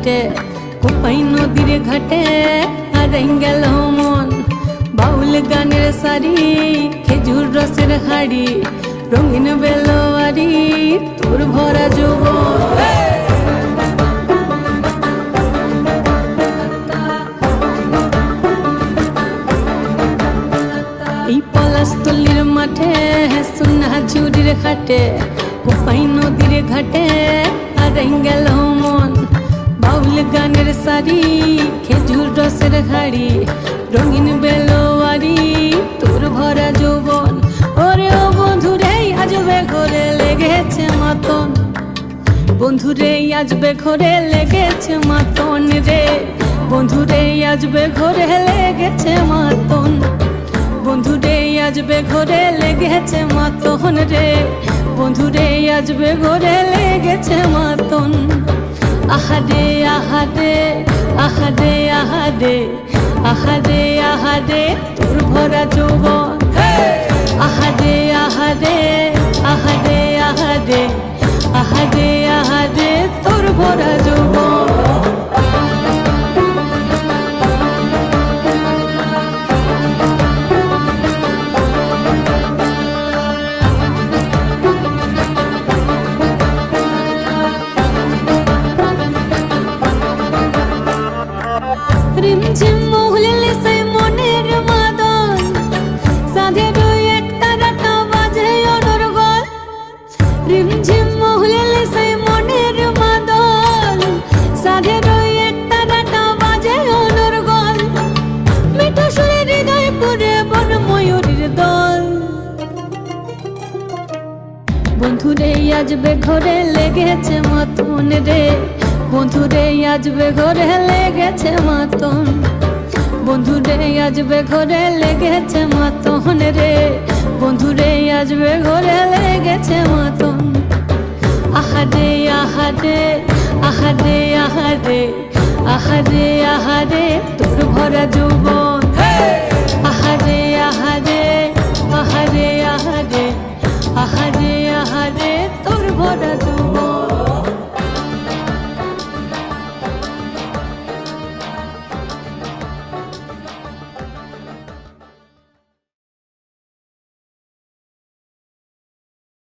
হাটে কোপাই নদীর ঘাটে হারাই গেল মন বাউল গানের সারি খেজুর রসের হাড়ি রঙিন বেলোয়ারি তোর ভরা যৌবন এই পলাশতলির মাঠে সোনা চুরির খাটে কোপাই নদীর ঘাটে হারাই গেল মন বাউল গানের সারি খেজুর রসের হাড়ি রঙিন বেলোয়ারি তোর ভরা যৌবন ওরে ও বন্ধুরে আজবে ঘরে লেগেছে মাতন বন্ধুরে আজবে ঘরে লেগেছে মাতন রে বন্ধুরে আজবে ঘরে লেগেছে মাতন বন্ধুরে আজবে ঘরে লেগেছে মাতন রে বন্ধুরে আজবে ঘরে লেগেছে মাতন আহারে আহারে আহারে আহারে আহারে আহারে তোর ভরা যৌবন আহারে আহারে আহারে আহারে আহারে আহারে তোর ভরা যৌবন রিমঝিম মহুলিলে সে মনের মাদন সাধের এক তারাটা বাজে অনর্গল রিমঝিম মহুলিলে সে মনের মাদন সাধের এক তারাটা বাজে অনর্গল মিঠা সুরে হৃদয় পুরে বন ময়ূরীর দল বন্ধুরে আজবে ঘরে লেগেছে মাতন রে বন্ধুরে আজবে ঘরে লেগেছে মাতন বন্ধুরে আজবে ঘরে লেগেছে মাতন রে বন্ধুরে আজবে ঘরে লেগেছে মাতন আহারে আহারে আহারে আহারে আহারে আহারে তোর ভরা যৌবন